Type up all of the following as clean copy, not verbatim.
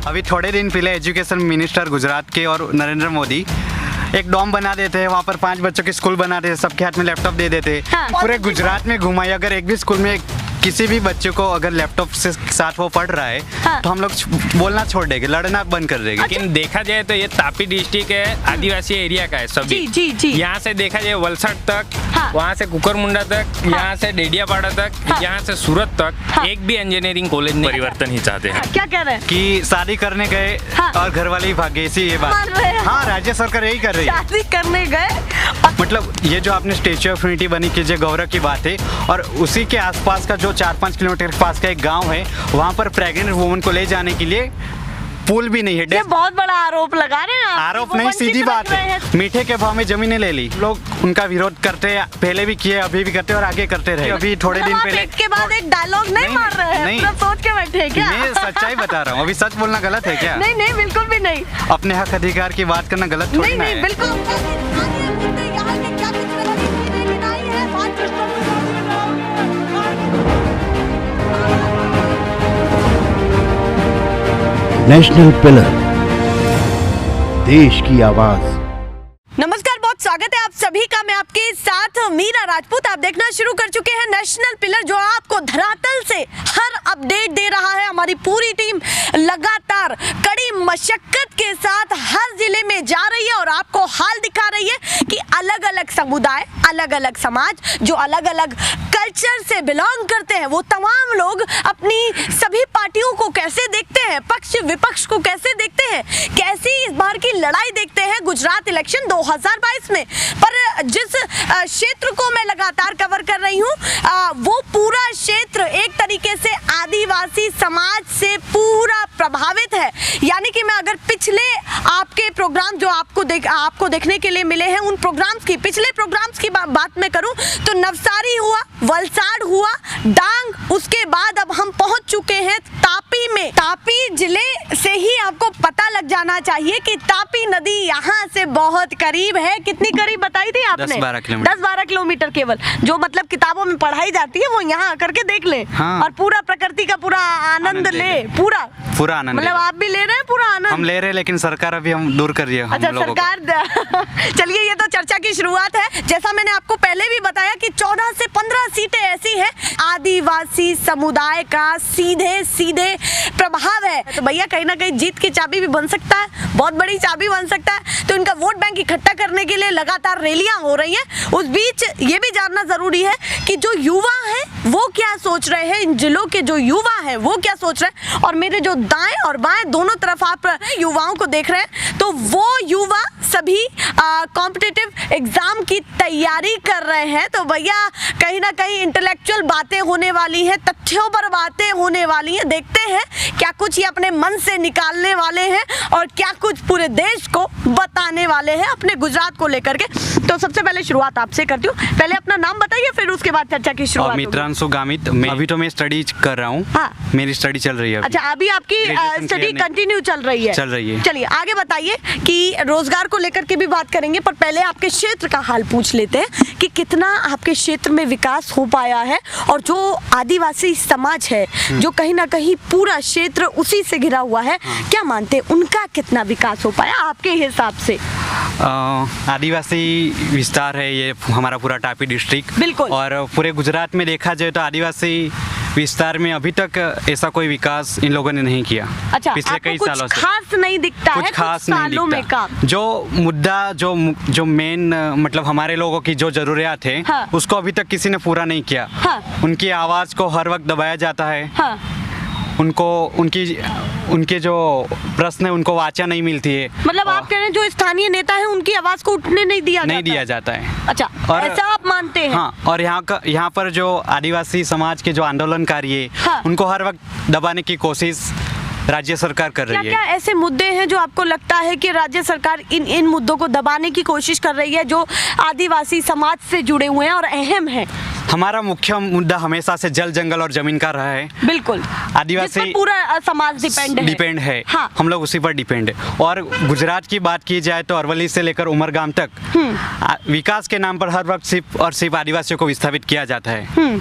अभी थोड़े दिन पहले एजुकेशन मिनिस्टर गुजरात के और नरेंद्र मोदी एक डॉम बना देते हैं, वहाँ पर 5 बच्चों के स्कूल बना देते हैं, सबके हाथ में लैपटॉप दे देते हैं। हाँ। पूरे गुजरात में घुमाए, अगर एक भी स्कूल में किसी भी बच्चे को अगर लैपटॉप से साथ वो पढ़ रहा है हाँ। तो हम लोग बोलना छोड़ देंगे, लड़ना बंद कर देंगे। लेकिन देखा जाए तो ये तापी डिस्ट्रिक्ट है, आदिवासी एरिया का है सभी। जी। यहाँ से देखा जाए वलसाड तक, हाँ। वहाँ से कुकरमुंडा तक, यहाँ से डेडियापाड़ा तक, हाँ। यहाँ से सूरत तक हाँ। एक भी इंजीनियरिंग कॉलेज नहीं। परिवर्तन ही चाहते हैं। क्या कह रहे हैं? कि शादी करने गए हाँ। और घर वाले ही भाग गए, इसी ये मार बात। रहे हैं। हाँ, राज्य सरकार यही कर रही है। शादी करने गए मतलब ये जो आपने स्टेच्यू ऑफ यूनिटी बनी कीजिए, गौरव की बात है। और उसी के आसपास का जो 4-5 किलोमीटर के पास का एक गांव है, वहाँ पर प्रेग्नेंट वुमन को ले जाने के लिए पुल भी नहीं है। ये बहुत बड़ा आरोप लगा रहे हैं आप। आरोप वो नहीं, वंचित सीधी रख बात रहे है। हैं। मीठे के भाव में जमीनें ले ली। लोग उनका विरोध करते हैं, पहले भी किए, अभी भी करते हैं और आगे करते रहे। अभी थोड़े दिन मतलब आप पहले एक के बाद एक डायलॉग नहीं नहीं, मार रहे हैं, नहीं। पूरा सोच के बैठे हैं क्या? मैं सच्चाई बता रहा हूँ, अभी सच बोलना गलत है क्या? नहीं बिल्कुल भी नहीं। अपने हक अधिकार की बात करना गलत थोड़ी ना नहीं है। बिल्कुल। नेशनल पिलर, देश की आवाज। नमस्कार, बहुत स्वागत है आप सभी का। मैं आपके साथ मीरा राजपूत। आप देखना शुरू कर चुके हैं नेशनल पिलर, जो आपको धरातल से हर अपडेट दे रहा है। हमारी पूरी टीम लगातार कड़ी मशक्कत के साथ हर जिले में जा रही है और आपको हाल दिखा रही है कि अलग अलग समुदाय, अलग अलग समाज, जो अलग अलग कल्चर से बिलोंग करते हैं, वो तमाम लोग अपनी सभी पार्टियों को कैसे देखते हैं, पक्ष विपक्ष को कैसे देखते हैं, कैसी इस बार की लड़ाई देखते हैं गुजरात इलेक्शन 2022 में। पर जिस क्षेत्र को मैं लगातार कवर कर रही हूँ, वो पूरा क्षेत्र एक तरीके से आदिवासी समाज से पूरा प्रभावित है। यानी कि मैं अगर पिछले आपके प्रोग्राम जो आपको देखने के लिए मिले हैं, उन प्रोग्राम्स की, पिछले प्रोग्राम्स की बात मैं करूं तो नवसारी हुआ, वलसाड हुआ, डांग, उसके बाद अब हम पहुंच चुके हैं तापी में। तापी जिले से ही आपको पता लग जाना चाहिए कि तापी नदी यहाँ से बहुत करीब है। कितनी करीब बताई थी आपने? 10-12 किलोमीटर। 10-12 किलोमीटर केवल, जो मतलब किताबों में पढ़ाई जाती है वो यहाँ आकर के देख ले। हाँ। और पूरा प्रकृति का पूरा आनंद ले, पूरा आनंद मतलब आप भी ले रहे हैं पूरा आनंद? हम ले रहे हैं, लेकिन सरकार अभी हम दूर कर रही है हम अच्छा, लोगों को। सरकार चलिए, ये तो चर्चा की शुरुआत है। जैसा मैंने आपको पहले भी बताया कि 14 से 15 सीटें ऐसी हैं, आदिवासी समुदाय का सीधे प्रभाव है। तो भैया कहीं ना कहीं जीत की चाबी भी बन सकता है, बहुत बड़ी चाबी बन सकता है। तो इनका वोट बैंक इकट्ठा करने के लिए लगातार रैलियां हो रही हैं। उस बीच ये भी जानना जरूरी है कि जो युवा हैं वो क्या सोच रहे हैं, इन जिलों के जो युवा हैं वो क्या सोच रहे हैं। और मेरे जो दाएं और बाएं दोनों तरफ आप युवाओं को देख रहे हैं, तो वो युवा सभी कॉम्पिटिटिव एग्जाम की तैयारी कर रहे हैं। तो भैया कहीं ना कहीं इंटेलेक्चुअल बातें होने वाली हैं, तथ्यों पर बातें होने वाली हैं। देखते हैं क्या कुछ ये अपने मन से निकालने वाले हैं और क्या कुछ पूरे देश को बताने वाले हैं अपने गुजरात को लेकर के। तो सबसे पहले शुरुआत आपसे करती हूँ, पहले अपना नाम बताइए, फिर उसके बाद चर्चा की शुरुआत होगी। मित्रांशु गामित। अभी तो मैं स्टडी कर रहा हूँ। हाँ। मेरी स्टडी चल रही है अभी। अच्छा, अभी आपकी Graduation स्टडी clear नहीं। कंटिन्यू चल रही है? चलिए आगे बताइए कि रोजगार को लेकर के भी बात करेंगे, पर पहले आपके क्षेत्र का हाल पूछ लेते हैं कि कितना आपके क्षेत्र में विकास हो पाया है। और जो आदिवासी समाज है, जो कहीं ना कहीं पूरा क्षेत्र उसी से घिरा हुआ है, क्या मानते हैं उनका कितना विकास हो पाया आपके हिसाब से? आदिवासी विस्तार है ये हमारा पूरा तापी डिस्ट्रिक्ट। बिल्कुल। और पूरे गुजरात में देखा जाए तो आदिवासी विस्तार में अभी तक ऐसा कोई विकास इन लोगों ने नहीं किया। अच्छा, पिछले आपको कई कुछ सालों से खास नहीं दिखता है? कुछ खास नहीं सालों में दिखता। काम? जो मुद्दा जो मेन मतलब हमारे लोगों की जो जरूरियात है, हाँ। उसको अभी तक किसी ने पूरा नहीं किया। हाँ। उनकी आवाज को हर वक्त दबाया जाता है। हाँ। उनके जो प्रश्न है उनको वाचा नहीं मिलती है। मतलब आप कह रहे हैं जो स्थानीय नेता है उनकी आवाज को उठने नहीं दिया जाता है? अच्छा, और ऐसा आप मानते हैं? हाँ, और यहाँ पर जो आदिवासी समाज के जो आंदोलनकारी है, हाँ। उनको हर वक्त दबाने की कोशिश राज्य सरकार कर रही है। क्या ऐसे मुद्दे हैं जो आपको लगता है कि राज्य सरकार इन मुद्दों को दबाने की कोशिश कर रही है, जो आदिवासी समाज से जुड़े हुए हैं और अहम है? हमारा मुख्य मुद्दा हमेशा से जल, जंगल और जमीन का रहा है। बिल्कुल। आदिवासी जिस पर पूरा समाज डिपेंड है। हाँ। हम लोग उसी पर डिपेंड है। और गुजरात की बात की जाए तो अरवली से लेकर उमरगाम तक विकास के नाम पर हर वक्त सिर्फ और सिर्फ आदिवासियों को विस्थापित किया जाता है।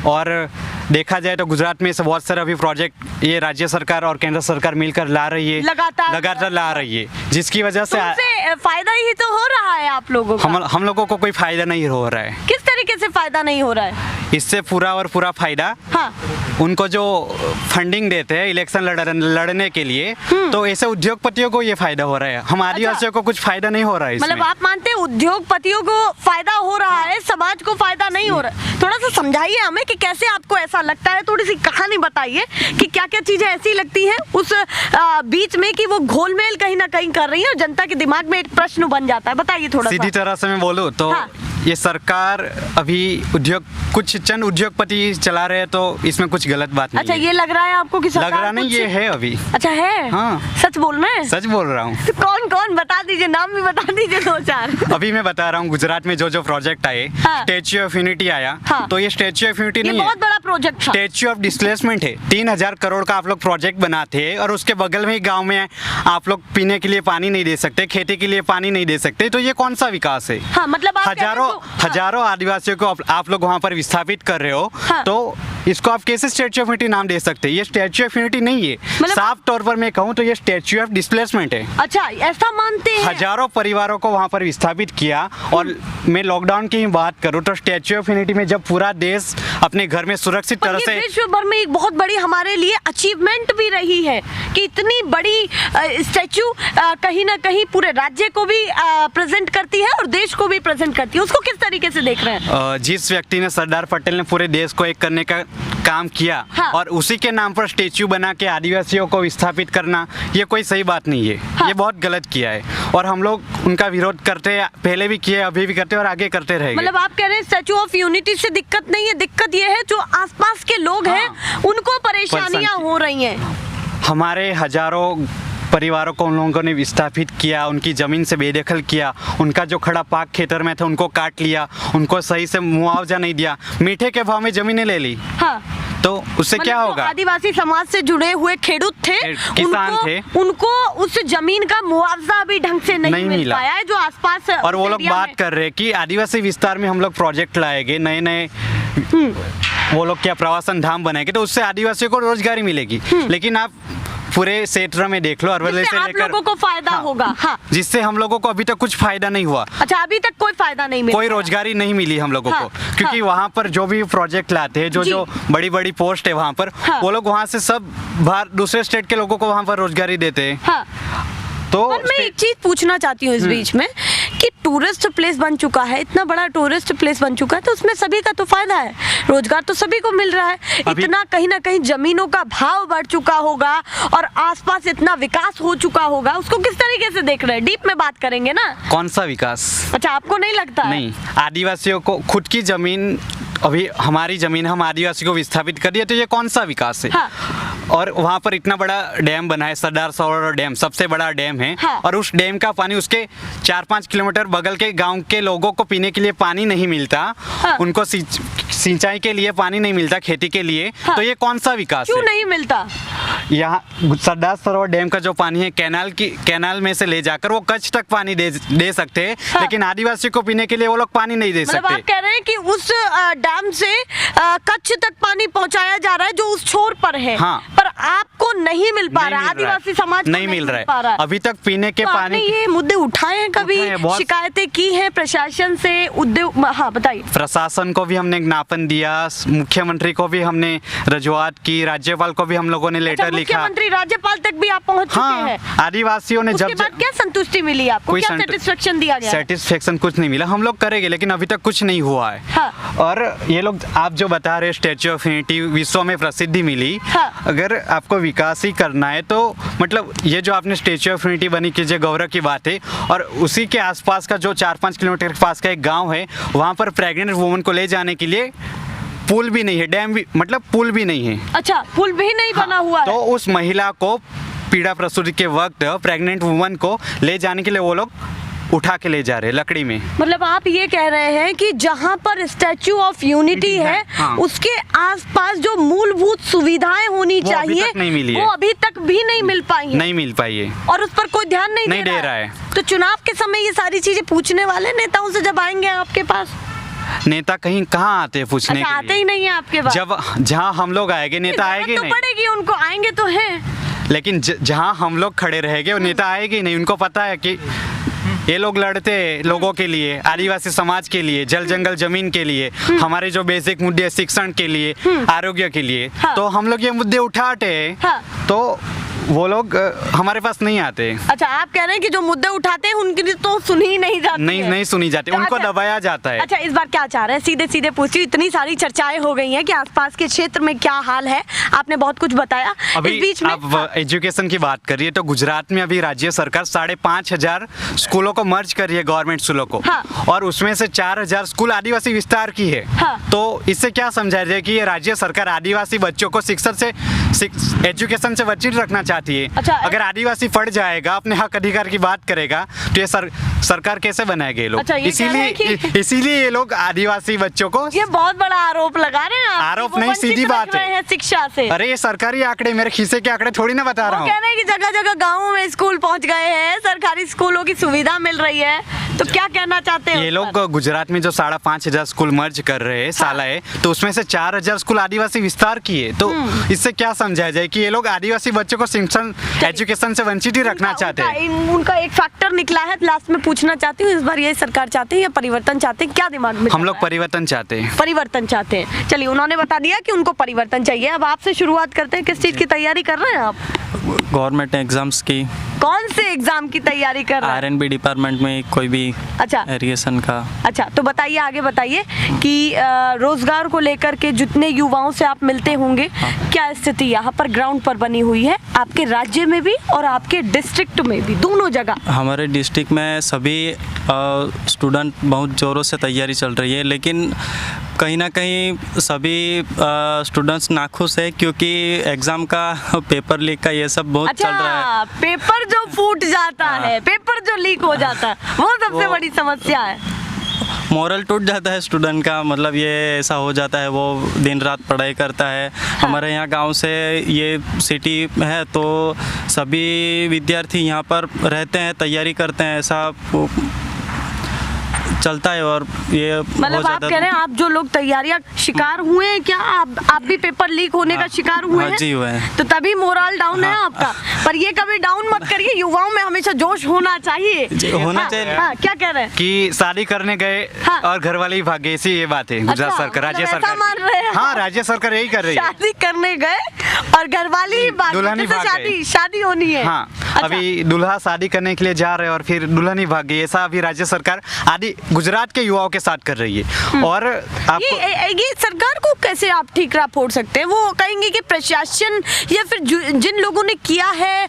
और देखा जाए तो गुजरात में से बहुत सारे अभी प्रोजेक्ट ये राज्य सरकार और केंद्र सरकार मिलकर ला रही है, लगातार ला रही है, जिसकी वजह से फायदा ही तो हो रहा है आप लोगों को। हम लोगों को कोई फायदा नहीं हो रहा है। किस तरीके से फायदा नहीं हो रहा है? इससे पूरा और पूरा फायदा, हाँ। उनको जो फंडिंग देते हैं इलेक्शन लड़ने के लिए, तो ऐसे उद्योगपतियों को ये फायदा हो रहा है। हम आदिवासियों को कुछ फायदा नहीं हो रहा है। मतलब आप मानते हैं उद्योगपतियों को फायदा हो रहा है, समाज को फायदा नहीं हो रहा है। थोड़ा सा समझाइए हमें कि कैसे आपको ऐसा लगता है, थोड़ी सी कहानी बताइए कि क्या क्या चीजें ऐसी लगती हैं उस बीच में कि वो घोलमेल कहीं ना कहीं कर रही है और जनता के दिमाग में एक प्रश्न बन जाता है। बताइए थोड़ा सीधी तरह से मैं बोलूँ तो हाँ। ये सरकार अभी कुछ चंद उद्योगपति चला रहे हैं, तो इसमें कुछ गलत बात नहीं। अच्छा, ये लग रहा है आपको कि सरकार लग रहा नहीं, ये है अभी। अच्छा है? हाँ। सच बोल रहे हैं? सच बोल रहा हूँ। तो कौन कौन बता दीजिए, नाम भी बता दीजिए 2-4। अभी मैं बता रहा हूँ गुजरात में जो प्रोजेक्ट आए, हाँ। स्टैच्यू ऑफ यूनिटी आया, हाँ। तो ये स्टैच्यू ऑफ यूनिटी नहीं है, बहुत बड़ा प्रोजेक्ट था। स्टैच्यू ऑफ डिस्प्लेसमेंट है। 3000 करोड़ का आप लोग प्रोजेक्ट बनाते हैं और उसके बगल में ही गाँव में आप लोग पीने के लिए पानी नहीं दे सकते, खेती के लिए पानी नहीं दे सकते, तो ये कौन सा विकास है? हाँ, मतलब हजारों आदिवासियों को आप लोग वहाँ पर विस्थापित कर रहे हो, हाँ। तो इसको आप कैसे स्टैच्यू ऑफ यूनिटी नाम दे सकते हैं? ये स्टैच्यू ऑफ यूनिटी नहीं है, साफ तौर पर मैं कहूँ तो ये स्टैच्यू ऑफ डिस्प्लेसमेंट है। अच्छा, ऐसा मानते हैं? हजारों परिवारों को वहाँ पर विस्थापित किया। और मैं लॉकडाउन की ही बात करूँ तो स्टैच्यू ऑफ यूनिटी में जब पूरा देश अपने घर में सुरक्षित तरह से, विश्व भर में एक बहुत बड़ी हमारे लिए अचीवमेंट भी रही है कि इतनी बड़ी स्टैच्यू कहीं ना कहीं पूरे राज्य को भी प्रेजेंट करती है और देश को भी प्रेजेंट करती है। उसको किस तरीके से देख रहे हैं? जिस व्यक्ति ने, सरदार पटेल ने पूरे देश को एक करने का काम किया, हाँ। और उसी के नाम पर स्टैच्यू बना के आदिवासियों को विस्थापित करना, ये कोई सही बात नहीं है। हाँ। ये बहुत गलत किया है और हम लोग उनका विरोध करते हैं, पहले भी किए, अभी भी करते हैं और आगे करते रहेंगे। मतलब आप कह रहे हैं स्टैच्यू ऑफ यूनिटी से दिक्कत नहीं है, दिक्कत ये है जो आसपास के लोग हैं उनको परेशानियां हो रही हैं। हमारे हजारों परिवारों को उन लोगों ने विस्थापित किया, उनकी ज़मीन से बेदखल किया, उनका जो खड़ा पाक खेतर में था उनको काट लिया, उनको सही से मुआवजा नहीं दिया, मीठे के भाव में ज़मीनें ले ली। हाँ। तो उससे क्या होगा? आदिवासी समाज से जुड़े हुए खेडूत थे, किसान थे, उनको उस जमीन का मुआवजा भी ढंग से नहीं मिल पाया है जो आसपास। और वो लोग बात कर रहे हैं कि आदिवासी विस्तार में हम लोग प्रोजेक्ट लाएंगे, नए नए वो लोग क्या प्रवासन धाम बनाएंगे, तो उससे आदिवासियों को रोजगारी मिलेगी। लेकिन आप पूरे क्षेत्र में देख लो, अरवल से लेकर लोगों को फायदा होगा, हाँ। जिससे हम लोगों को अभी तक कुछ फायदा नहीं हुआ। अच्छा, अभी तक कोई फायदा नहीं मिला, कोई रोजगारी नहीं मिली हम लोगों को, क्योंकि वहाँ पर जो भी प्रोजेक्ट लाते हैं, जो बड़ी बड़ी पोस्ट है वहाँ पर, वो लोग वहाँ से सब बाहर दूसरे स्टेट के लोगों को वहाँ पर रोजगारी देते हैं। तो मैं एक चीज पूछना चाहती हूँ इस बीच में कि टूरिस्ट प्लेस बन चुका है, इतना बड़ा टूरिस्ट प्लेस बन चुका है, तो उसमें सभी का तो फायदा है, रोजगार तो सभी को मिल रहा है। इतना कहीं ना कहीं जमीनों का भाव बढ़ चुका होगा और आसपास इतना विकास हो चुका होगा, उसको किस तरीके से देख रहे हैं? डीप में बात करेंगे ना। कौन सा विकास? अच्छा, आपको नहीं लगता? नहीं, आदिवासियों को खुद की जमीन, अभी हमारी जमीन हम आदिवासी को विस्थापित कर दिया, तो ये कौन सा विकास है? हाँ। और वहाँ पर इतना बड़ा डैम बना है, सरदार सरोवर डैम सबसे बड़ा डैम है। हाँ। और उस डैम का पानी उसके 4-5 किलोमीटर बगल के गांव के लोगों को पीने के लिए पानी नहीं मिलता। हाँ। उनको सिंचाई के लिए पानी नहीं मिलता, खेती के लिए। हाँ। तो ये कौन सा विकास क्यों है? नहीं मिलता? यहाँ सरदार सरोवर डैम का जो पानी है कैनाल में से ले जाकर वो कच्छ तक पानी दे सकते हैं। हाँ। लेकिन आदिवासी को पीने के लिए वो लोग पानी नहीं दे सकते। मतलब आप कह रहे हैं कि उस डैम से कच्छ तक पानी पहुंचाया जा रहा है जो उस छोर पर है। हाँ। पर आपको नहीं मिल पा रहा, आदिवासी समाज नहीं मिल रहा है अभी तक पीने के पानी। ये मुद्दे उठाए हैं कभी? शिकायतें की हैं प्रशासन से? उद्योग, हाँ बताइए। प्रशासन को भी हमने ज्ञापन दिया, मुख्यमंत्री को भी हमने रजूआत की, राज्यपाल को भी हम लोगों ने लेटर लिखा। मुख्यमंत्री राज्यपाल तक भी आप पहुंच चुके हैं? आदिवासियों ने उसके बाद क्या संतुष्टि मिली आपको? क्या सेटिस्फेक्शन दिया गया? सेटिस्फेक्शन कुछ नहीं मिला। हम लोग करेंगे लेकिन अभी तक कुछ नहीं हुआ है। हाँ। और ये लोग आप जो बता रहे स्टैच्यू ऑफ यूनिटी विश्व में प्रसिद्धि मिली। हाँ। अगर आपको विकास ही करना है तो मतलब ये जो आपने स्टैच्यू ऑफ यूनिटी बनी कीजिए, गौरव की बात है। और उसी के आसपास का जो 4-5 किलोमीटर के पास का एक गाँव है, वहाँ पर प्रेग्नेंट वुमन को ले जाने के लिए पुल भी नहीं है, डैम भी, मतलब पुल भी नहीं है। अच्छा, पुल भी नहीं बना हुआ है। तो उस महिला को पीड़ा प्रसूति के वक्त प्रेग्नेंट वुमन को ले जाने के लिए वो लोग उठा के ले जा रहे हैं लकड़ी में। मतलब आप ये कह रहे हैं कि जहाँ पर स्टैच्यू ऑफ यूनिटी है, हाँ। उसके आसपास जो मूलभूत सुविधाएं होनी चाहिए नहीं मिली है। वो अभी तक भी नहीं मिल पाई है। नहीं मिल पाई है और उस पर कोई ध्यान नहीं दे रहा है। तो चुनाव के समय ये सारी चीजें पूछने वाले नेताओं से जब आएंगे आपके पास, नेता कहीं कहाँ आते हैं पूछने अच्छा, के आते लिए। ही नहीं है आपके पास? जब जहाँ हम लोग आएंगे नेता आएंगे तो नहीं, पड़ेगी उनको, आएंगे तो हैं। लेकिन जहाँ हम लोग खड़े रहेंगे वो नेता आएगी नहीं। उनको पता है कि ये लोग लड़ते हैं लोगों के लिए, आदिवासी समाज के लिए, जल जंगल जमीन के लिए, हमारे जो बेसिक मुद्दे शिक्षण के लिए, आरोग्य के लिए, हाँ। तो हम लोग ये मुद्दे उठाते हैं, हाँ। तो वो लोग हमारे पास नहीं आते। अच्छा, आप कह रहे हैं कि जो मुद्दे उठाते हैं उनकी तो सुनी ही नहीं जाती है। नहीं सुनी जाती, तो उनको अच्छा, दबाया जाता है। अच्छा, इस बार क्या चाह रहे हैं? सीधे सीधे पूछती हूँ, इतनी सारी चर्चाएं हो गई हैं कि आसपास के क्षेत्र में क्या हाल है, आपने बहुत कुछ बताया। इस अभी बीच में आप एजुकेशन की बात करिए तो गुजरात में अभी राज्य सरकार 5,500 स्कूलों को मर्ज कर रही है, गवर्नमेंट स्कूलों को, हाँ। और उसमें से 4,000 स्कूल आदिवासी विस्तार की है। हाँ। तो इससे क्या समझाया जाए कि ये राज्य सरकार आदिवासी बच्चों को एजुकेशन से वंचित रखना चाहती है। अच्छा, अगर आदिवासी पढ़ जाएगा, अपने हक अधिकार की बात करेगा, तो ये सरकार कैसे बनाएगी ये लोग? अच्छा, ये कह रहे हैं इसीलिए ये लोग आदिवासी बच्चों को, ये बहुत बड़ा आरोप लगा रहे हैं आप, आरोप वो नहीं, वंचित सीधी रख बात रहे है। हैं शिक्षा से। अरे ये सरकारी आंकड़े, मेरे खीसे के आंकड़े थोड़ी ना बता रहा वो हूँ। कह रहे हैं कि जगह जगह गाँवों में स्कूल पहुंच गए हैं, सरकारी स्कूलों की सुविधा मिल रही है, तो क्या कहना चाहते हैं? ये लोग गुजरात में जो 5,500 स्कूल मर्ज कर रहे हैं सालाए, तो उसमें से 4,000 स्कूल आदिवासी विस्तार की है। तो इससे क्या समझाया जाए कि ये लोग आदिवासी बच्चों को शिक्षण एजुकेशन से वंचित ही रखना चाहते हैं। उनका एक फैक्टर निकला है, लास्ट में पूछना चाहती हूँ, इस बार ये सरकार चाहती है या परिवर्तन चाहते हैं, क्या दिमाग में हम चल लोग रहा है? परिवर्तन चाहते हैं। परिवर्तन चाहते हैं। चलिए, उन्होंने बता दिया कि उनको परिवर्तन चाहिए। अब आपसे शुरुआत करते हैं, किस चीज की तैयारी कर रहे हैं आप? गवर्नमेंट एग्जाम्स की, कौन से एग्जाम की तैयारी कर रहे हैं? R&B डिपार्टमेंट में कोई भी अच्छा, एरिगेशन का। अच्छा, तो बताइए, आगे बताइए कि रोजगार को लेकर के जितने युवाओं से आप मिलते होंगे, क्या स्थिति यहाँ पर ग्राउंड पर बनी हुई है, आपके राज्य में भी और आपके डिस्ट्रिक्ट में भी, दोनों जगह? हमारे डिस्ट्रिक्ट में सभी स्टूडेंट बहुत ज़ोरों से तैयारी चल रही है, लेकिन कहीं ना कहीं सभी स्टूडेंट्स नाखुश है क्योंकि एग्ज़ाम का पेपर लीक का ये सब बहुत चल रहा है। अच्छा, पेपर जो फूट जाता है, पेपर जो लीक हो जाता है, वो सबसे बड़ी समस्या है। मोरल टूट जाता है स्टूडेंट का, मतलब ये ऐसा हो जाता है, वो दिन रात पढ़ाई करता है। हमारे यहाँ गांव से ये सिटी है, तो सभी विद्यार्थी यहाँ पर रहते हैं, तैयारी करते हैं, ऐसा चलता है। और ये मतलब आप कह रहे हैं, आप जो लोग तैयारियां शिकार हुए हैं, क्या आप भी पेपर लीक होने का शिकार हुए हैं? जी हुए हैं। तो तभी मोरल डाउन है आपका। पर ये कभी डाउन मत करिए, युवाओं में हमेशा जोश होना चाहिए। होना चाहिए। हाँ, क्या कह रहे हैं? कि शादी करने गए हाँ। और घर वाले ही भागे, ऐसी ये बात है गुजरात अच्छा, सरकार, राज्य मतलब ऐसा सरकार। मान रहे हैं? हाँ, राज्य सरकार यही कर रही है। शादी करने गए और घर वाली ही भाग दुल्हन ही गई, जैसे भाग गई। शादी होनी है। हाँ, अच्छा। अभी दूल्हा शादी करने के लिए जा रहे हैं और फिर दुल्हन ही भाग गई, ऐसा अभी राज्य सरकार आदि गुजरात के युवाओं के साथ कर रही है। और आपको ये सरकार को कैसे आप ठीकरा फोड़ सकते हैं? वो कहेंगे कि प्रशासन या फिर जिन लोगों ने किया है,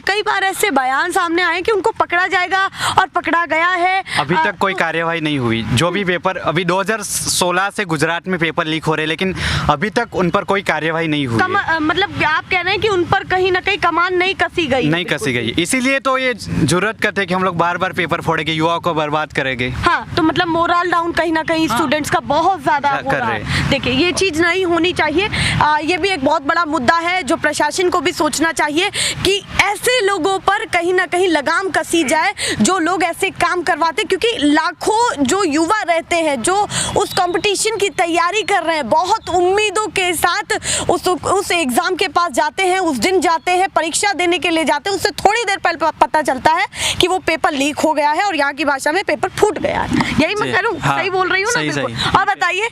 कई बार ऐसे बयान सामने आए कि उनको पकड़ा जाएगा और पकड़ा गया है। अभी तक कोई कार्यवाही नहीं हुई। जो भी पेपर अभी 2016 से गुजरात में पेपर लीक हो रहे हैं, लेकिन अभी तक उन पर कोई कार्यवाही नहीं हुई है। मतलब आप कह रहे हैं कि उन पर कहीं ना कहीं कमान नहीं कसी गई? नहीं कसी गई, इसीलिए तो ये जरूरत करते हैं कि हम लोग बार बार पेपर फोड़ेंगे, युवाओं को बर्बाद करेंगे। हाँ, तो मतलब मोरल डाउन कहीं ना कहीं स्टूडेंट्स का बहुत ज्यादा हो कर रहा रहे है। देखिए, ये चीज नहीं होनी चाहिए। ये भी एक बहुत बड़ा मुद्दा है जो प्रशासन को भी सोचना चाहिए कि ऐसे लोगों पर कहीं ना कहीं लगाम कसी जाए जो लोग ऐसे काम करवाते, क्योंकि लाखों जो युवा रहते हैं जो उस कंपटीशन की तैयारी कर रहे हैं, बहुत उम्मीदों के साथ उस एग्जाम के पास जाते हैं, उस दिन जाते हैं, परीक्षा देने के लिए जाते हैं, उससे थोड़ी देर पहले पता चलता है कि वो पेपर लीक हो गया है और यहाँ की भाषा में पेपर फूट गया है। यही मैं कह रहा हूँ, सही बोल रही हूँ ना? बिल्कुल। और बताइए,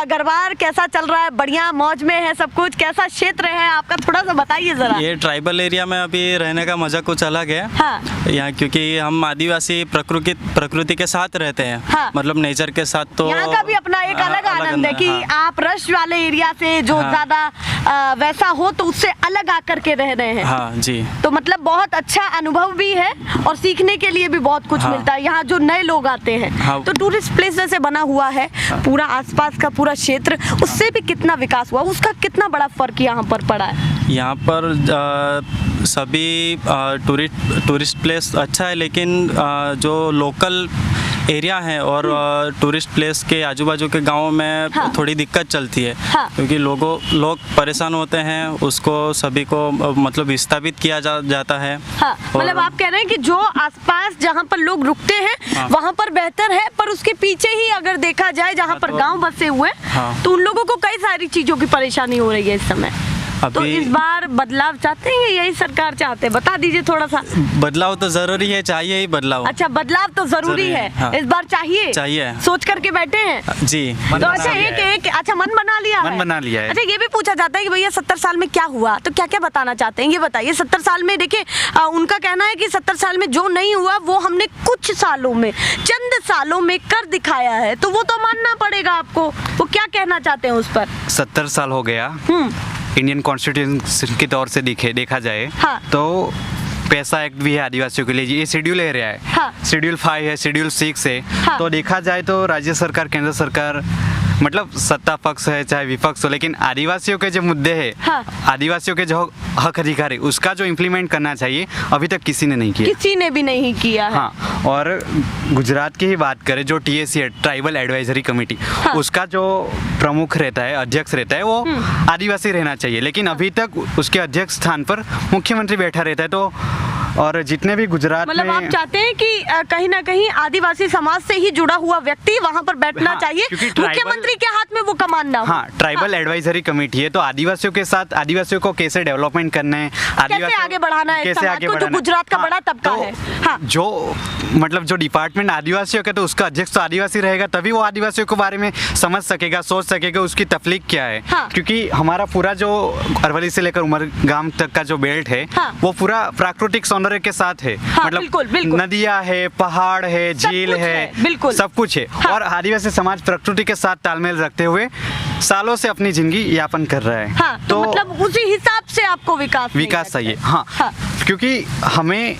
गरबार कैसा चल रहा है? बढ़िया मौज में है सब कुछ? कैसा क्षेत्र है आपका, थोड़ा सा बताइए जरा। ये ट्राइबल एरिया में अभी रहने का मजा कुछ अलग है। हाँ। यहाँ क्योंकि हम आदिवासी प्रकृति के साथ रहते हैं। हाँ। मतलब नेचर के साथ, तो यहाँ का भी अपना एक अलग आनंद है कि हाँ। आप रश वाले एरिया से जो हाँ। ज्यादा वैसा हो तो उससे अलग आकर के रह रहे हैं। हाँ जी। तो मतलब बहुत अच्छा अनुभव भी है और सीखने के लिए भी बहुत कुछ हाँ। मिलता है। यहाँ जो नए लोग आते हैं, हाँ। तो टूरिस्ट प्लेस जैसे बना हुआ है पूरा आसपास का पूरा क्षेत्र, उससे भी कितना विकास हुआ, उसका कितना बड़ा फर्क यहाँ पर पड़ा है? यहाँ पर सभी टूरिस्ट प्लेस अच्छा है, लेकिन जो लोकल एरिया है और टूरिस्ट प्लेस के आजू बाजू के गाँव में हाँ। थोड़ी दिक्कत चलती है, हाँ। क्योंकि लोग परेशान होते हैं, उसको सभी को मतलब विस्थापित किया जाता है। हाँ, और- मतलब आप कह रहे हैं कि जो आसपास जहाँ पर लोग रुकते हैं हाँ। वहाँ पर बेहतर है, पर उसके पीछे ही अगर देखा जाए जहाँ हाँ, पर तो- गांव बसे हुए हाँ। तो उन लोगों को कई सारी चीजों की परेशानी हो रही है इस समय। तो अभी- इस बार बदलाव चाहते हैं या यही सरकार चाहते हैं, बता दीजिए थोड़ा सा। बदलाव तो जरूरी है, चाहिए ही बदलाव। अच्छा, बदलाव तो जरूरी जरूरी है, है, हाँ। इस बार चाहिए चाहिए। सोच करके बैठे हैं जी। तो अच्छा एक अच्छा मन बना लिया मन बना लिया है। अच्छा, ये भी पूछा जाता है कि भैया 70 साल में क्या हुआ, तो क्या क्या बताना चाहते हैं ये बताइए। 70 साल में देखिए उनका कहना है कि 70 साल में जो नहीं हुआ वो हमने कुछ सालों में, चंद सालों में कर दिखाया है, तो वो तो मानना पड़ेगा आपको। वो क्या कहना चाहते हैं उस पर? 70 साल हो गया इंडियन कॉन्स्टिट्यूशन के तौर से देखा जाए, हाँ। तो पैसा एक्ट भी है आदिवासियों के लिए, ये शेड्यूल एरिया है, हाँ। शेड्यूल 5 है, शेड्यूल 6 है। हाँ। तो देखा जाए तो राज्य सरकार, केंद्र सरकार, मतलब सत्ता पक्ष है चाहे विपक्ष हो, लेकिन आदिवासियों के जो मुद्दे हैं, हाँ। आदिवासियों के जो हक अधिकार है, उसका जो इम्प्लीमेंट करना चाहिए अभी तक किसी ने नहीं किया। किसी ने भी नहीं किया है। हाँ, और गुजरात की ही बात करें, जो TAC है, ट्राइबल एडवाइजरी कमेटी, हाँ। उसका जो प्रमुख रहता है, अध्यक्ष रहता है, वो आदिवासी रहना चाहिए, लेकिन अभी तक उसके अध्यक्ष स्थान पर मुख्यमंत्री बैठा रहता है। तो और जितने भी गुजरात मतलब में, आप चाहते हैं कि कहीं ना कहीं आदिवासी समाज से ही जुड़ा हुआ व्यक्ति वहां पर बैठना हाँ, चाहिए, क्योंकि ट्राइबल- मुख्यमंत्री के हाथ में वो कमान ना हो। हाँ, ट्राइबल एडवाइजरी कमेटी है, तो आदिवासियों के साथ आदिवासियों को कैसे डेवलपमेंट करना है, कैसे आगे बढ़ाना है कैसे समाज आगे को, जो बढ़ाना है। गुजरात का हाँ, बड़ा तबका तो है। हाँ। जो मतलब जो डिपार्टमेंट आदिवासियों का, तो उसका अध्यक्ष तो आदिवासी रहेगा, तभी वो आदिवासियों के बारे में समझ सकेगा, सोच सकेगा उसकी तकलीफ क्या है। हाँ। क्योंकि हमारा पूरा जो अरवली से लेकर उमरगाम तक का जो बेल्ट है, हाँ। वो पूरा प्राकृतिक सौंदर्य के साथ है। हाँ, बिल्कुल, बिल्कुल। नदियाँ है, पहाड़ है, सब झील कुछ है, है, बिल्कुल। सब कुछ है। हाँ। और आदिवासी समाज प्रकृति के साथ तालमेल रखते हुए सालों से अपनी जिंदगी यापन कर रहा है। हाँ, तो मतलब उसी हिसाब से आपको विकास नहीं विकास लगता चाहिए। है। हाँ, हाँ। क्योंकि हमें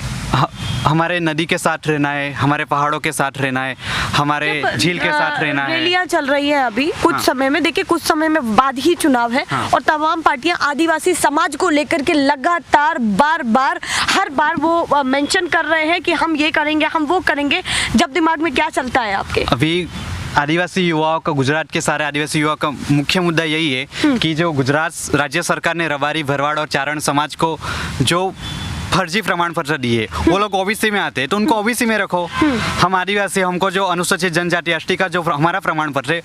हमारे नदी के साथ रहना है, हमारे पहाड़ों के साथ रहना है, हमारे झील के साथ रहना है। रैलियां चल रही है अभी कुछ हाँ। समय में, देखिए कुछ समय में बाद ही चुनाव है, हाँ। और तमाम पार्टियां आदिवासी समाज को लेकर के लगातार हर बार वो मेंशन कर रहे हैं कि हम ये करेंगे, हम वो करेंगे। जब दिमाग में क्या चलता है आपके? अभी आदिवासी युवाओं का, गुजरात के सारे आदिवासी युवाओं का मुख्य मुद्दा यही है कि जो गुजरात राज्य सरकार ने रबारी, भरवाड़ और चारण समाज को जो फर्जी प्रमाण पत्र दिए, वो लोग OBC में आते हैं, तो उनको OBC में रखो। हम आदिवासी, हमको जो अनुसूचित जनजाति ST का जो हमारा प्रमाण पत्र है,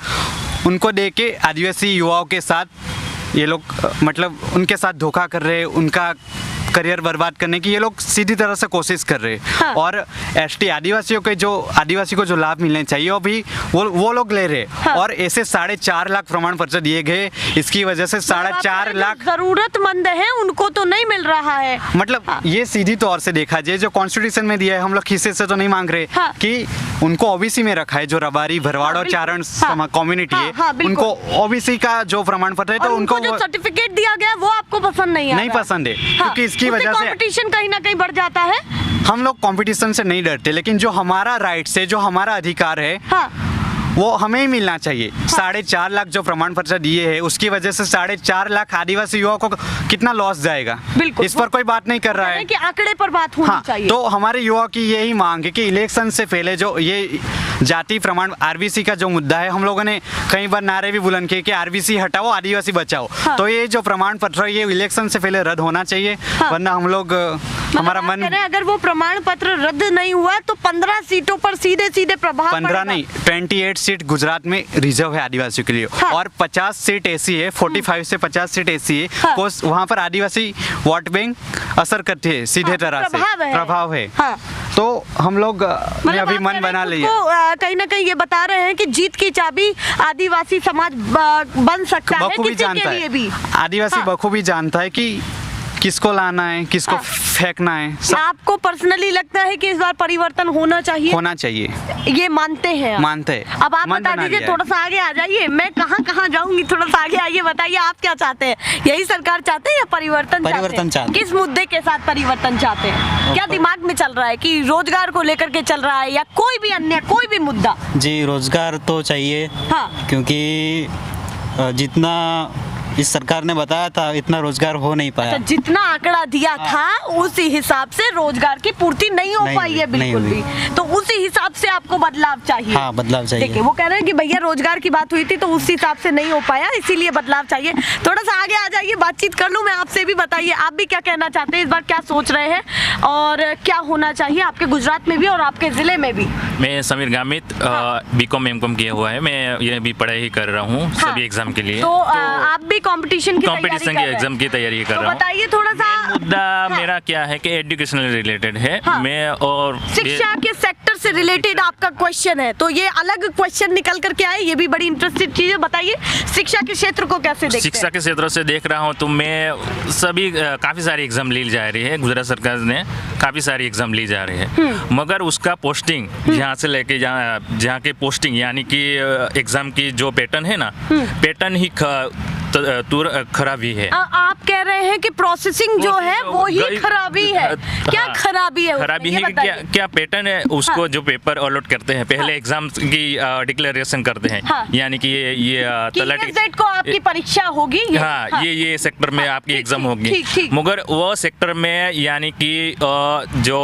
उनको दे के आदिवासी युवाओं के साथ ये लोग मतलब उनके साथ धोखा कर रहे हैं, उनका करियर बर्बाद करने की ये लोग सीधी तरह से कोशिश कर रहे हैं। हाँ। और ST आदिवासी को जो लाभ मिलने चाहिए वो भी वो लोग ले रहे हैं। हाँ। और ऐसे 4.5 लाख प्रमाण पत्र दिए गए, इसकी वजह से 4.5 लाख जरूरतमंद है उनको तो नहीं मिल रहा है। मतलब हाँ। ये सीधी तौर से देखा जाए, जो कॉन्स्टिट्यूशन में दिया है, हम लोग हिस्से से तो नहीं मांग रहे हाँ। कि उनको OBC में रखा है, जो रबारी, भरवाड़ हाँ, और चारण बिल्कुल। कम्युनिटी हाँ, हाँ, है, बिल्कुल। उनको OBC का जो प्रमाण पत्र है, और तो उनको उनको जो सर्टिफिकेट दिया गया वो आपको पसंद नहीं नहीं पसंद है, क्योंकि इसकी उससे वजह से कंपटीशन कहीं ना कहीं बढ़ जाता है। हम लोग कंपटीशन से नहीं डरते, लेकिन जो हमारा राइट्स है, जो हमारा अधिकार है, हाँ। वो हमें ही मिलना चाहिए। 4.5 लाख जो प्रमाण पत्र दिए हैं, उसकी वजह से 4.5 लाख आदिवासी युवाओं को कितना लॉस जाएगा, बिल्कुल। इस पर कोई बात नहीं कर रहा है। कि आंकड़े पर बात होनी हाँ, चाहिए। तो हमारे युवा की यही मांग है कि इलेक्शन से पहले जो ये जाति प्रमाण RBC का जो मुद्दा है, हम लोगों ने कई बार नारे भी बुलंद किए कि RBC हटाओ, आदिवासी बचाओ। हाँ। तो ये जो प्रमाण पत्र है, ये इलेक्शन से पहले रद्द होना चाहिए। हाँ। वरना हम लोग हमारा मतलब आप मन कह रहे हैं अगर वो प्रमाण पत्र रद्द नहीं हुआ तो 15 सीटों पर सीधे प्रभाव 15 पड़ेगा। नहीं, 28 सीट गुजरात में रिजर्व है आदिवासियों के लिए। हाँ। और 50 सीट ऐसी है, 45 से 50 सीट ऐसी है, हाँ। वहाँ पर आदिवासी वोट बैंक असर करती है सीधे हाँ, तरह से, प्रभाव है। हाँ। तो हम लोग ने मतलब अभी आप मन कह रहे बना हैं लिया। खुद को, कहीं ना कहीं ये बता रहे हैं कि जीत की चाबी आदिवासी समाज बन सकता है बखूबी किसी जानता के लिए भी। है, आदिवासी हाँ। बखूबी जानता है कि किसको लाना है, किसको हाँ। फेंकना है, सब आपको पर्सनली लगता है कि इस बार परिवर्तन होना चाहिए? होना चाहिए, ये मानते हैं आप? मानते हैं। अब आप मन बता बना दीजिए, लिया है। थोड़ा सा आगे आ जाइए। मैं कहाँ जाऊंगी, थोड़ा सा आगे आइए, बताइए आप क्या चाहते हैं? यही सरकार चाहते हैं या परिवर्तन चाहते हैं। किस मुद्दे के साथ परिवर्तन चाहते हैं? क्या दिमाग में चल रहा है कि रोजगार को लेकर के चल रहा है या कोई भी अन्य कोई भी मुद्दा? जी, रोजगार तो चाहिए। हाँ। क्योंकि जितना इस सरकार ने बताया था इतना रोजगार हो नहीं पाया। अच्छा, जितना आंकड़ा दिया था उस हिसाब से रोजगार की पूर्ति नहीं हो पाई है बिल्कुल भी, तो उसी हिसाब से आपको बदलाव चाहिए। हाँ, बदलाव चाहिए। देखिए वो कह रहे हैं कि भैया रोजगार की बात हुई थी तो उस हिसाब से नहीं हो पाया, इसीलिए बदलाव चाहिए। थोड़ा सा आगे आ जाइए, बातचीत कर लूं मैं आपसे भी। बताइए आप भी क्या कहना चाहते हैं, इस बार क्या सोच रहे हैं और क्या होना चाहिए आपके गुजरात में भी और आपके जिले में भी? मैं समीर गामित बीकॉम एमकॉम किया हुआ है, मैं ये भी पढ़ाई कर रहा हूँ सभी एग्जाम के लिए। तो आप भी कंपटीशन की एग्जाम की तैयारी कर रहा हूँ। बताइए थोड़ा सा। मुद्दा मेरा क्या है कि एजुकेशनल रिलेटेड है। मैं और शिक्षा के सेक्टर से रिलेटेड आपका क्वेश्चन है, तो ये अलग क्वेश्चन निकल करके आए, ये भी बड़ी इंटरेस्टेड चीज है। बताइए शिक्षा के क्षेत्र को कैसे देखते हैं? शिक्षा के क्षेत्र से देख रहा हूँ तो मैं सभी काफ़ी सारी एग्जाम ली जा रही है, गुजरात सरकार ने काफ़ी सारी एग्जाम ली जा रही है, मगर उसका पोस्टिंग यहाँ से लेके जहाँ के पोस्टिंग यानी कि एग्जाम की जो पैटर्न है ना, पैटर्न ही खराबी है। आप कह रहे हैं कि प्रोसेसिंग जो है वो ही खराबी है। क्या खराबी है? खराबी है कि क्या पैटर्न है उसको जो पेपर अलॉट करते हैं पहले एग्जाम की डिक्लेरेशन करते हैं, यानी कि ये तलाटी को आपकी परीक्षा होगी, ये सेक्टर में आपकी एग्जाम होगी, मगर वो सेक्टर में यानी कि जो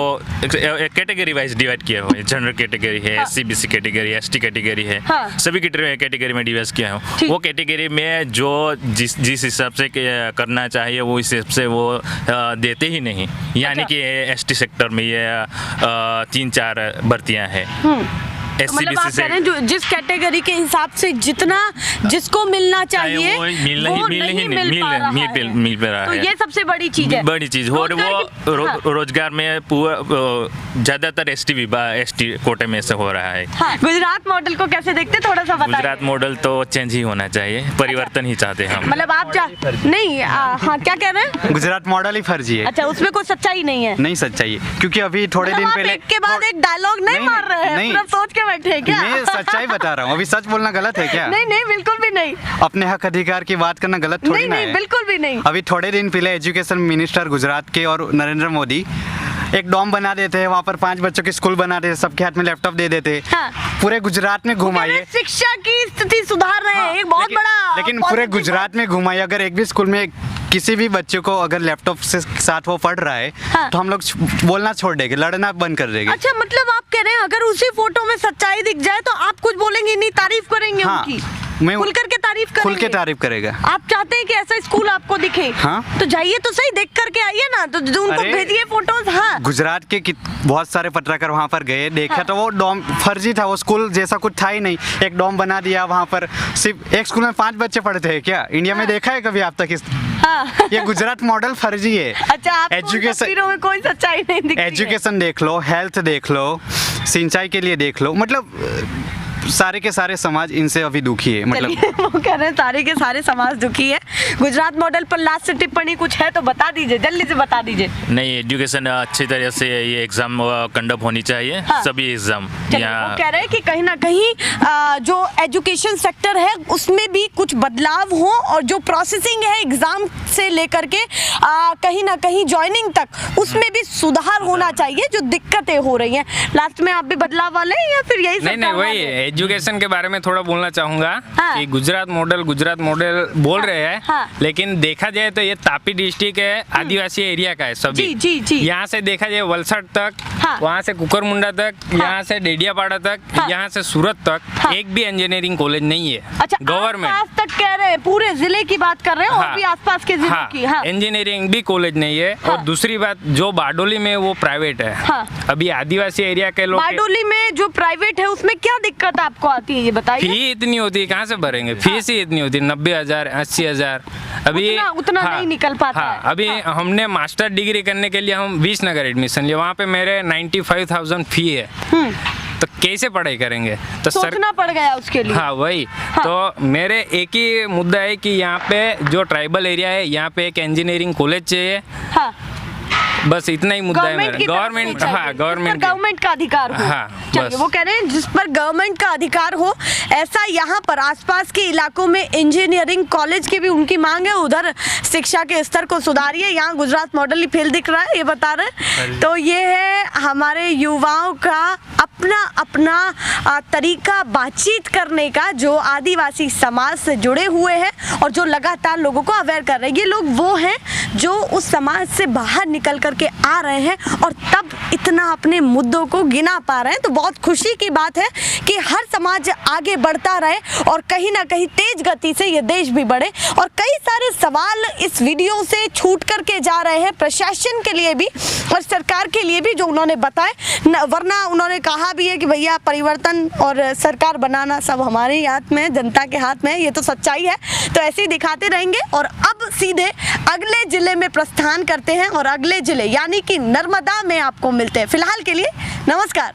कैटेगरी वाइज डिवाइड किया हुआ है, जनरल कैटेगरी है, SC BC category, ST category है, सभी कैटेगरी में डिवाइड किया है। वो कैटेगरी में जो जिस हिसाब से करना चाहिए वो इस हिसाब से वो देते ही नहीं, यानी कि ST सेक्टर में ये 3-4 भर्तियां हैं। मतलब आप कह रहे हैं जो जिस कैटेगरी के हिसाब से जितना जिसको मिलना चाहिए वो नहीं मिल पा रहा है। तो ये सबसे बड़ी चीज है, बड़ी चीज। और वो रोजगार में ज्यादातर ST कोटे में से हो रहा है। गुजरात मॉडल को कैसे देखते, थोड़ा सा बताइए। गुजरात मॉडल तो चेंज ही होना चाहिए, परिवर्तन ही चाहते हैं हम। मतलब आप नहीं, हाँ क्या कह रहे हैं? गुजरात मॉडल ही फर्जी है। अच्छा, उसमें कोई सच्चाई नहीं है? नहीं सच्चाई है, क्योंकि अभी थोड़े दिन पहले एक के बाद एक डायलॉग नहीं मार रहे हैं, पूरा सोच के बैठे हैं क्या? मैं सच्चाई बता रहा हूँ, अभी सच बोलना गलत है क्या? नहीं नहीं, बिल्कुल भी नहीं। अपने हक अधिकार की बात करना गलत थोड़ी ना है। नहीं, बिल्कुल भी नहीं। अभी थोड़े दिन पहले एजुकेशन मिनिस्टर गुजरात के और नरेंद्र मोदी एक डॉम बना देते हैं, वहाँ पर 5 बच्चों की स्कूल बना देते, सबके हाथ में लैपटॉप दे देते, पूरे गुजरात में घुमाइए। शिक्षा की स्थिति सुधार रहे हैं, एक बहुत बड़ा। लेकिन पूरे गुजरात में घुमाइए, अगर एक भी स्कूल में किसी भी बच्चे को अगर लैपटॉप से साथ वो पढ़ रहा है तो हम लोग बोलना छोड़ देंगे, लड़ना बंद कर देंगे। अच्छा, मतलब आप कह रहे हैं अगर उसी फोटो में सच्चाई दिख जाए तो आप कुछ बोलेंगे नहीं, तारीफ करेंगे उनकी? मैं खुल करके तारीफ करेंगे? खुल के तारीफ करेगा। आप चाहते हैं कि ऐसा स्कूल आपको दिखे? तो जाइए तो सही, देख करके आइए ना, तो उनको भेजिए फोटोज। गुजरात के बहुत सारे पत्रकार वहाँ पर गए, देखा तो वो डॉम फर्जी था, वो स्कूल जैसा कुछ था ही नहीं। एक डॉम बना दिया, वहाँ पर सिर्फ एक स्कूल में 5 बच्चे पढ़ते हैं क्या? इंडिया में देखा है कभी आप तक ये गुजरात मॉडल फर्जी है। अच्छा, एजुकेशन में कोई सच्चाई नहीं दिखती। एजुकेशन देख लो, हेल्थ देख लो, सिंचाई के लिए देख लो, मतलब सारे के सारे समाज इनसे अभी दुखी है। मतलब वो कह रहे हैं सारे के सारे समाज दुखी है। गुजरात मॉडल पर लास्ट से टिप्पणी कुछ है तो बता दीजिए, जल्दी से बता दीजिए। नहीं, एजुकेशन अच्छी तरह से ये एग्जाम कंडक्ट होनी चाहिए, सभी एग्जाम। वो कह रहे हैं कि कहीं ना कहीं जो एजुकेशन सेक्टर है उसमें भी कुछ बदलाव हो और जो प्रोसेसिंग है एग्जाम से लेकर के कहीं ना कहीं ज्वाइनिंग तक उसमें भी सुधार होना चाहिए, जो दिक्कतें हो रही हैं। लास्ट में आप भी बदलाव वाले हैं या फिर यही? नहीं, वही एजुकेशन के बारे में थोड़ा बोलना चाहूंगा कि गुजरात मॉडल बोल रहे हैं, लेकिन देखा जाए तो ये तापी डिस्ट्रिक्ट है, आदिवासी एरिया का है सभी। जी। यहाँ से देखा जाए वलसाड तक, वहाँ से कुकरमुंडा तक, यहाँ से डेडियापाड़ा तक, यहाँ से सूरत तक एक भी इंजीनियरिंग कॉलेज नहीं है। अच्छा, गवर्नमेंट आसपास तक कह रहे हैं, पूरे जिले की बात कर रहे हैं और भी आसपास के जिले की इंजीनियरिंग भी कॉलेज नहीं है। और दूसरी बात, जो बारडोली में वो प्राइवेट है। अभी आदिवासी एरिया के लोग, बारडोली में जो प्राइवेट है उसमें क्या दिक्कत आपको आती है, ये बताइए। फी इतनी होती है, कहाँ से भरेंगे? फीस ही इतनी होती है, 90,000 80,000। अभी उतना नहीं निकल पाता है। अभी हमने मास्टर डिग्री करने के लिए हम विसनगर एडमिशन लिया, वहाँ पे मेरे 95,000 फी है, तो कैसे पढ़ाई करेंगे? तो सोचना पड़ गया उसके लिए। वही। तो मेरे एक ही मुद्दा है कि यहाँ पे जो ट्राइबल एरिया है, यहाँ पे एक इंजीनियरिंग कॉलेज चाहिए। बस इतना ही मुद्दा है मेरा। गवर्नमेंट गवर्नमेंट का अधिकार हो। चलिए, वो कह रहे हैं जिस पर गवर्नमेंट का अधिकार हो, ऐसा यहाँ पर आसपास के इलाकों में इंजीनियरिंग कॉलेज की भी उनकी मांग है। उधर शिक्षा के स्तर को सुधारिए, यहाँ गुजरात मॉडल ही फेल दिख रहा है, ये बता रहे। तो ये है हमारे युवाओं का अपना अपना तरीका बातचीत करने का, जो आदिवासी समाज से जुड़े हुए हैं और जो लगातार लोगों को अवेयर कर रहे हैं। ये लोग वो हैं जो उस समाज से बाहर निकल करके आ रहे हैं और तब इतना अपने मुद्दों को गिना पा रहे हैं। तो बहुत खुशी की बात है कि हर समाज आगे बढ़ता रहे और कहीं ना कहीं तेज गति से ये देश भी बढ़े। और कई सारे सवाल इस वीडियो से छूट करके जा रहे हैं प्रशासन के लिए भी और सरकार के लिए भी, जो उन्होंने बताए। वरना उन्होंने कहा भी है कि भैया परिवर्तन और सरकार बनाना सब हमारे ही हाथ में है, जनता के हाथ में है। ये तो सच्चाई है। तो ऐसे ही दिखाते रहेंगे। और अब सीधे अगले जिले में प्रस्थान करते हैं और अगले जिले यानी कि नर्मदा में आपको मिलते हैं। फिलहाल के लिए नमस्कार।